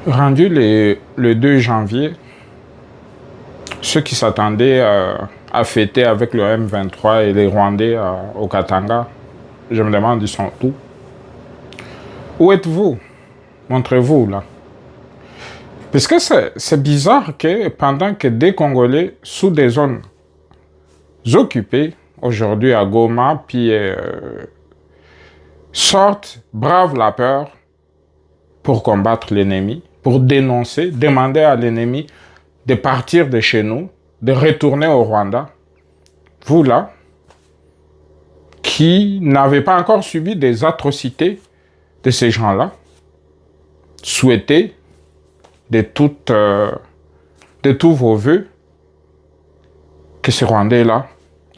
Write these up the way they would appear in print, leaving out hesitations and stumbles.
Rendu le 2 janvier, ceux qui s'attendaient à fêter avec le M23 et les Rwandais au Katanga, je me demande, ils sont où? Où êtes-vous? Montrez-vous là. Parce que c'est bizarre que pendant que des Congolais sous des zones occupées, aujourd'hui à Goma, puis sortent, bravent la peur pour combattre l'ennemi, pour dénoncer, demander à l'ennemi de partir de chez nous, de retourner au Rwanda. Vous là, qui n'avez pas encore subi des atrocités de ces gens-là, souhaitez de tous vos voeux que ces Rwandais-là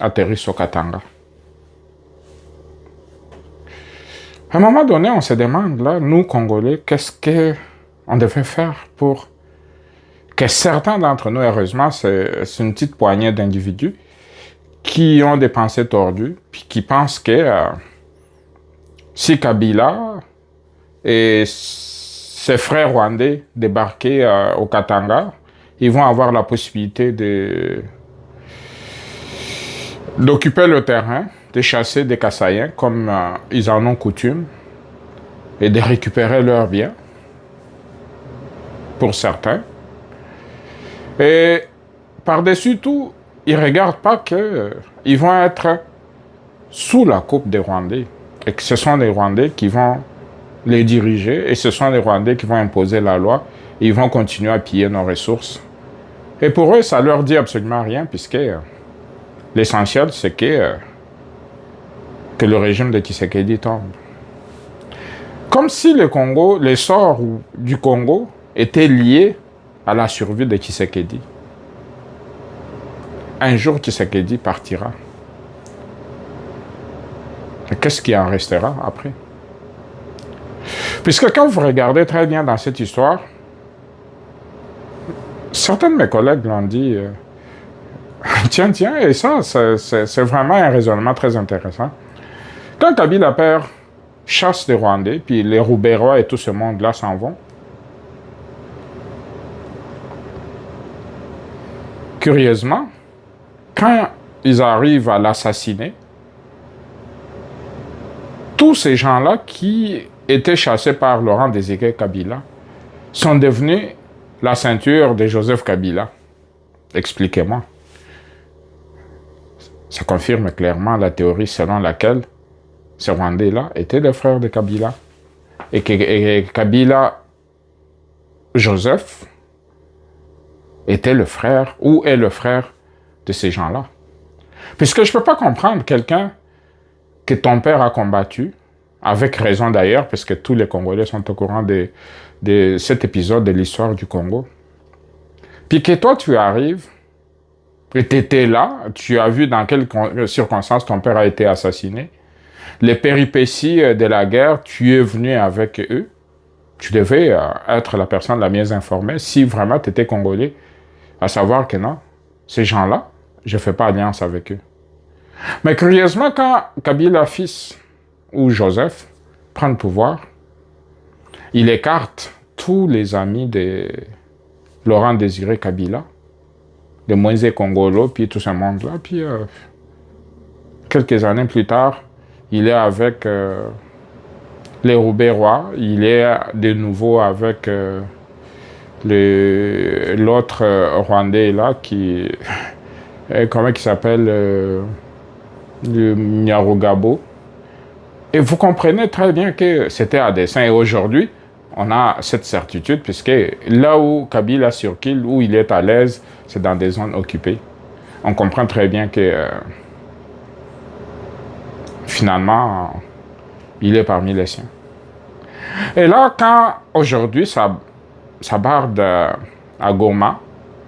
atterrissent au Katanga. À un moment donné, on se demande, là, nous, Congolais, qu'est-ce qu'on devait faire pour que certains d'entre nous, heureusement, c'est une petite poignée d'individus qui ont des pensées tordues, puis qui pensent que si Kabila et ses frères rwandais débarquaient au Katanga, ils vont avoir la possibilité d'occuper le terrain, de chasser des Kassaïens comme ils en ont coutume, et de récupérer leurs biens, pour certains. Et par-dessus tout, ils ne regardent pas qu'ils vont être sous la coupe des Rwandais, et que ce sont les Rwandais qui vont les diriger, et ce sont les Rwandais qui vont imposer la loi, et ils vont continuer à piller nos ressources. Et pour eux, ça leur dit absolument rien, puisque l'essentiel, c'est que le régime de Tshisekedi tombe. Comme si le Congo, l'essor du Congo était lié à la survie de Tshisekedi. Un jour, Tshisekedi partira. Et qu'est-ce qui en restera après? Puisque quand vous regardez très bien dans cette histoire, certains de mes collègues l'ont dit, tiens, et ça, c'est vraiment un raisonnement très intéressant. Quand Kabila perd, chasse les Rwandais, puis les Roubérois et tout ce monde-là s'en vont, curieusement, quand ils arrivent à l'assassiner, tous ces gens-là qui étaient chassés par Laurent Désiré Kabila sont devenus la ceinture de Joseph Kabila. Expliquez-moi. Ça confirme clairement la théorie selon laquelle ces Rwandais-là étaient les frères de Kabila. Et que Kabila, Joseph, était le frère ou est le frère de ces gens-là. Puisque je ne peux pas comprendre quelqu'un que ton père a combattu, avec raison d'ailleurs, parce que tous les Congolais sont au courant de cet épisode de l'histoire du Congo. Puis que toi, tu arrives, et tu étais là, tu as vu dans quelles circonstances ton père a été assassiné, les péripéties de la guerre, tu es venu avec eux, tu devais être la personne la mieux informée, si vraiment tu étais Congolais, à savoir que non, ces gens-là, je ne fais pas alliance avec eux. Mais curieusement, quand Kabila fils ou Joseph prend le pouvoir, il écarte tous les amis de Laurent Désiré Kabila, de Moïse Congolo, puis tout ce monde-là. Puis quelques années plus tard, il est avec les Roubérois, il est de nouveau avec l'autre Rwandais là, qui comment il s'appelle, le Nyarugabo. Et vous comprenez très bien que c'était à dessein. Et aujourd'hui, on a cette certitude, puisque là où Kabila circule, où il est à l'aise, c'est dans des zones occupées. On comprend très bien que finalement, il est parmi les siens. Et là, quand aujourd'hui, ça barde à Goma,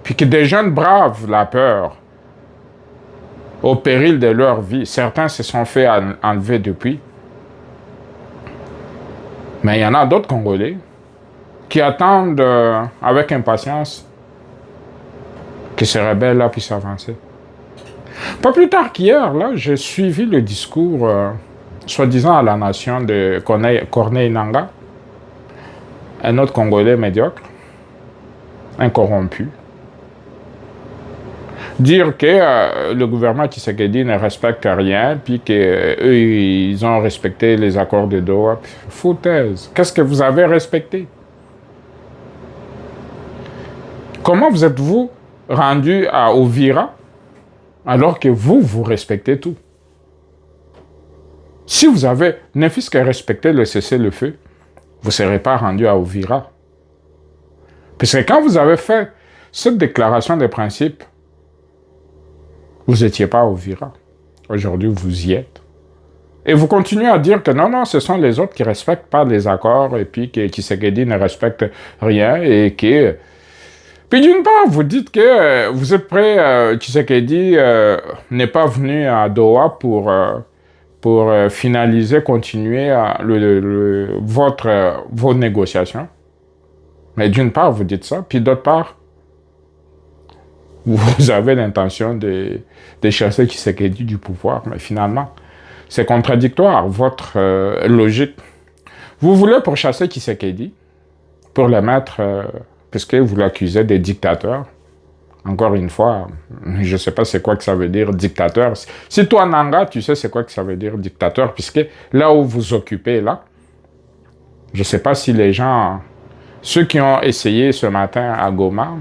puis que des jeunes bravent la peur au péril de leur vie, certains se sont fait enlever depuis, mais il y en a d'autres Congolais qui attendent avec impatience que ces rebelles-là puissent avancer. Pas plus tard qu'hier, là, j'ai suivi le discours, soi-disant à la nation de Corneille Nangaa. un autre Congolais médiocre, incorrompu. Dire que le gouvernement Tshisekedi ne respecte rien, puis qu'eux, ils ont respecté les accords de Doha. Foutaise. Qu'est-ce que vous avez respecté? Comment vous êtes-vous rendu à Uvira alors que vous respectez tout? Si vous avez, ne fût-ce que respecté le cessez-le-feu, vous ne serez pas rendu à Uvira. Parce que quand vous avez fait cette déclaration de principe, vous n'étiez pas à Uvira. Aujourd'hui, vous y êtes. Et vous continuez à dire que non, ce sont les autres qui ne respectent pas les accords et puis que Tshisekedi ne respecte rien et que... Puis d'une part, vous dites que vous êtes prêt, Tshisekedi n'est pas venu à Doha pour finaliser, continuer vos négociations. Mais d'une part, vous dites ça, puis d'autre part, vous avez l'intention de chasser Tshisekedi du pouvoir. Mais finalement, c'est contradictoire, votre logique. Vous voulez pourchasser Tshisekedi pour le mettre... puisque vous l'accusez de dictateur. Encore une fois, je ne sais pas c'est quoi que ça veut dire dictateur. Si toi, Nanga, tu sais c'est quoi que ça veut dire dictateur, puisque là où vous occupez, là, je ne sais pas si les gens, ceux qui ont essayé ce matin à Goma,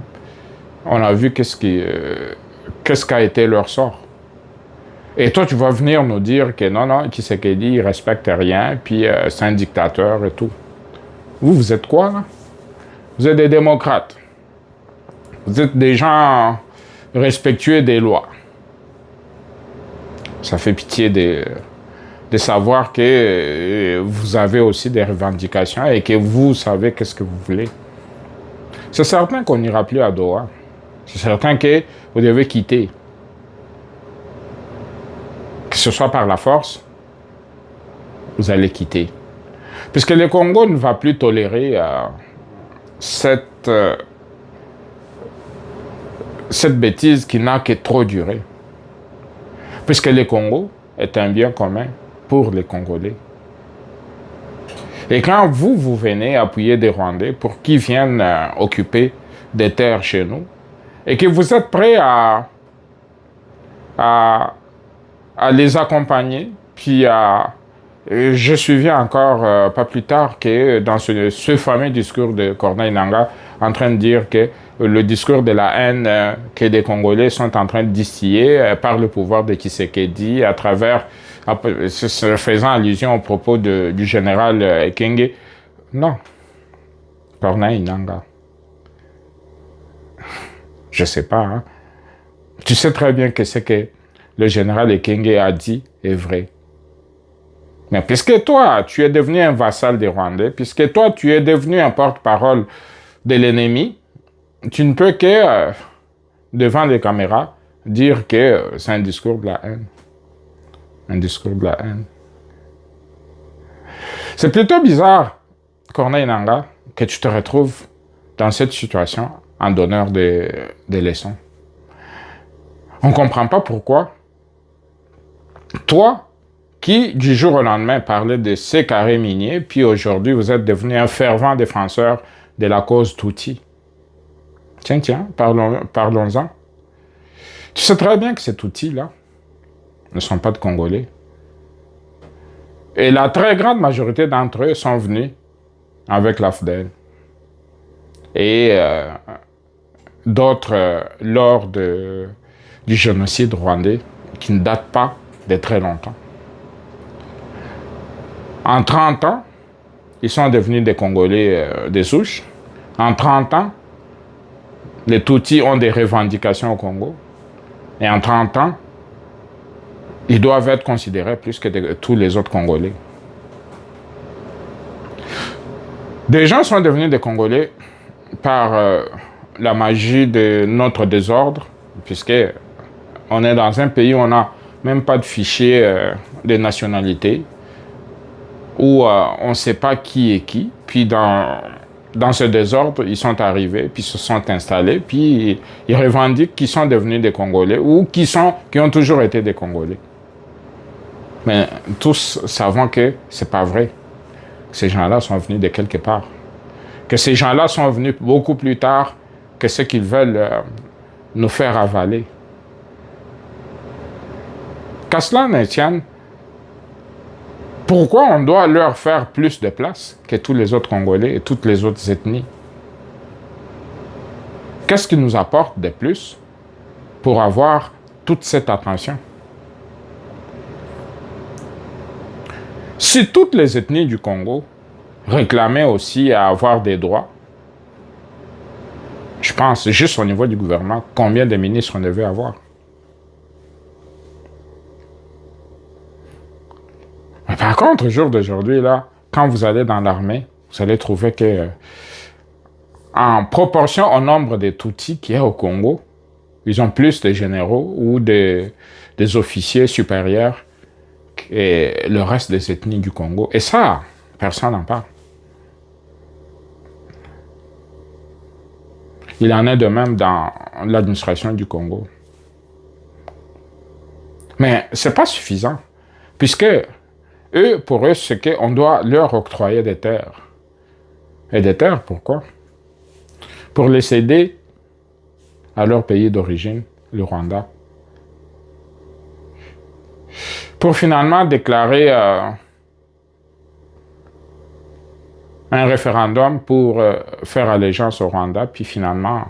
on a vu qu'est-ce qu'a été leur sort. Et toi, tu vas venir nous dire que non, Tshisekedi, il ne respecte rien, puis c'est un dictateur et tout. Vous êtes quoi, là? Vous êtes des démocrates. Vous êtes des gens respectueux des lois. Ça fait pitié de savoir que vous avez aussi des revendications et que vous savez qu'est-ce que vous voulez. C'est certain qu'on n'ira plus à Doha. C'est certain que vous devez quitter. Que ce soit par la force, vous allez quitter. Puisque le Congo ne va plus tolérer... cette bêtise qui n'a que trop duré. Puisque le Congo est un bien commun pour les Congolais. Et quand vous venez appuyer des Rwandais pour qu'ils viennent occuper des terres chez nous, et que vous êtes prêts à les accompagner, puis je suivais encore, pas plus tard, que dans ce fameux discours de Corneille Nangaa, en train de dire que le discours de la haine que les Congolais sont en train de distiller par le pouvoir de Tshisekedi, à travers, faisant allusion au propos du général Ekenge. Non. Corneille Nangaa. Je sais pas, hein. Tu sais très bien que ce que le général Ekenge a dit est vrai. Mais puisque toi, tu es devenu un vassal des Rwandais, puisque toi, tu es devenu un porte-parole de l'ennemi, tu ne peux que, devant les caméras, dire que c'est un discours de la haine. Un discours de la haine. C'est plutôt bizarre, Corneille Nangaa, que tu te retrouves dans cette situation en donneur des leçons. On ne comprend pas pourquoi. Toi, qui, du jour au lendemain, parlait de ces carrés miniers, puis aujourd'hui, vous êtes devenu un fervent défenseur de la cause Tutsi. Tiens, parlons-en. Tu sais très bien que ces Tutsis-là ne sont pas de Congolais. Et la très grande majorité d'entre eux sont venus avec l'AFDEL. Et d'autres lors du génocide rwandais, qui ne date pas de très longtemps. En 30 ans, ils sont devenus des Congolais des souches. En 30 ans, les Tutsis ont des revendications au Congo. Et en 30 ans, ils doivent être considérés plus que tous les autres Congolais. Des gens sont devenus des Congolais par la magie de notre désordre, puisque on est dans un pays où on n'a même pas de fichier de nationalité, où on ne sait pas qui est qui. Puis dans ce désordre, ils sont arrivés, puis se sont installés, puis ils revendiquent qu'ils sont devenus des Congolais ou qui ont toujours été des Congolais. Mais tous savons que c'est pas vrai. Ces gens-là sont venus de quelque part. Que ces gens-là sont venus beaucoup plus tard que ce qu'ils veulent nous faire avaler. Qu'à cela ne tienne, pourquoi on doit leur faire plus de place que tous les autres Congolais et toutes les autres ethnies? Qu'est-ce qui nous apporte de plus pour avoir toute cette attention? Si toutes les ethnies du Congo réclamaient aussi à avoir des droits, je pense, juste au niveau du gouvernement, combien de ministres on devait avoir? Mais par contre, au jour d'aujourd'hui, là, quand vous allez dans l'armée, vous allez trouver que, en proportion au nombre de Tutsis qu'il y a au Congo, ils ont plus de généraux ou des officiers supérieurs que le reste des ethnies du Congo. Et ça, personne n'en parle. Il en est de même dans l'administration du Congo. Mais ce n'est pas suffisant, puisque eux, pour eux, c'est qu'on doit leur octroyer des terres. Et des terres, pourquoi? Pour les céder à leur pays d'origine, le Rwanda. Pour finalement déclarer un référendum pour faire allégeance au Rwanda, puis finalement,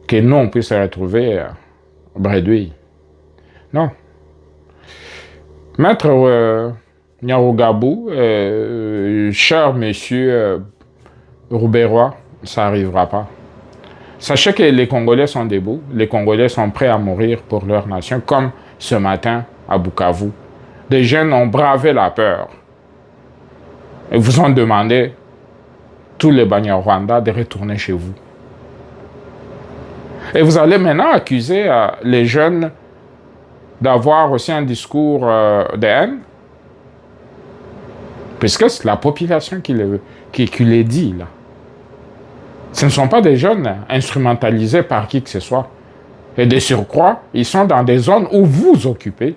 que nous, on puisse se retrouver bredouille. Non. Maître Nyarugabo, cher monsieur Roubérois, ça n'arrivera pas. Sachez que les Congolais sont debout, les Congolais sont prêts à mourir pour leur nation, comme ce matin à Bukavu. Des jeunes ont bravé la peur et vous ont demandé, tous les Banyarwanda, de retourner chez vous. Et vous allez maintenant accuser les jeunes d'avoir aussi un discours de haine, puisque c'est la population qui les dit, là. Ce ne sont pas des jeunes instrumentalisés par qui que ce soit. Et de surcroît, ils sont dans des zones où vous occupez,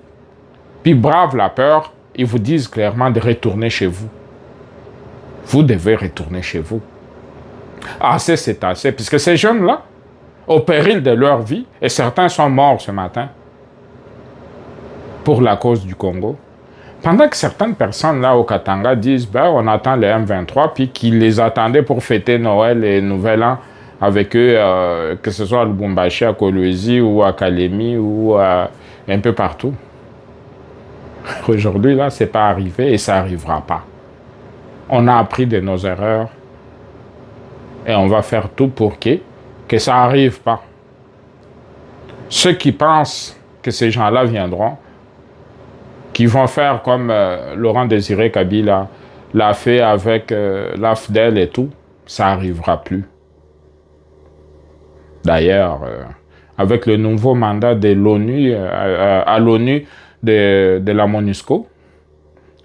puis bravent la peur, ils vous disent clairement de retourner chez vous. Vous devez retourner chez vous. Assez, c'est assez, puisque ces jeunes-là, au péril de leur vie, et certains sont morts ce matin, pour la cause du Congo, pendant que certaines personnes là au Katanga disent ben, on attend les M23, puis qu'ils les attendaient pour fêter Noël et Nouvel An avec eux, que ce soit à Lubumbashi, à Kolwezi ou à Kalemi ou un peu partout. Aujourd'hui, là, c'est pas arrivé et ça n'arrivera pas. On a appris de nos erreurs et on va faire tout pour que ça n'arrive pas. Ceux qui pensent que ces gens-là viendront, qui vont faire comme Laurent Désiré Kabila l'a fait avec l'AFDEL et tout, ça n'arrivera plus. D'ailleurs, avec le nouveau mandat de l'ONU, à l'ONU de la MONUSCO,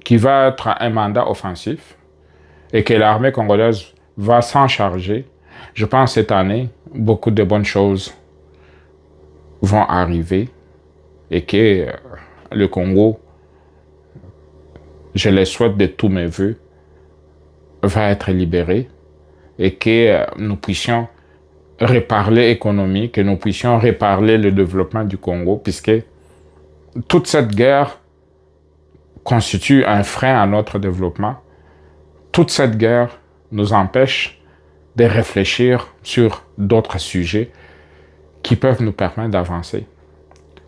qui va être un mandat offensif, et que l'armée congolaise va s'en charger, je pense cette année, beaucoup de bonnes choses vont arriver, et que le Congo, je le souhaite de tous mes voeux, va être libéré et que nous puissions reparler économie, que nous puissions reparler le développement du Congo, puisque toute cette guerre constitue un frein à notre développement. Toute cette guerre nous empêche de réfléchir sur d'autres sujets qui peuvent nous permettre d'avancer.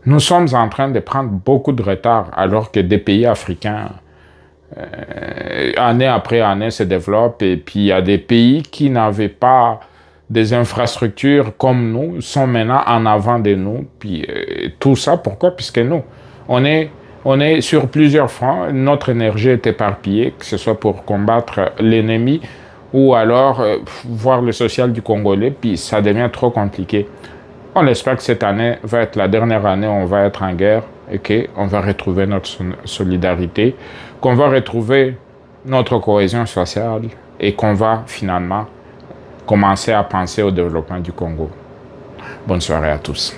Nous sommes en train de prendre beaucoup de retard alors que des pays africains année après année se développent, et puis il y a des pays qui n'avaient pas des infrastructures comme nous, sont maintenant en avant de nous, puis tout ça, pourquoi? Puisque nous, on est sur plusieurs fronts, notre énergie est éparpillée, que ce soit pour combattre l'ennemi, ou alors voir le social du Congolais, puis ça devient trop compliqué. On espère que cette année va être la dernière année où on va être en guerre, et qu'on va retrouver notre solidarité, qu'on va retrouver notre cohésion sociale et qu'on va finalement commencer à penser au développement du Congo. Bonne soirée à tous.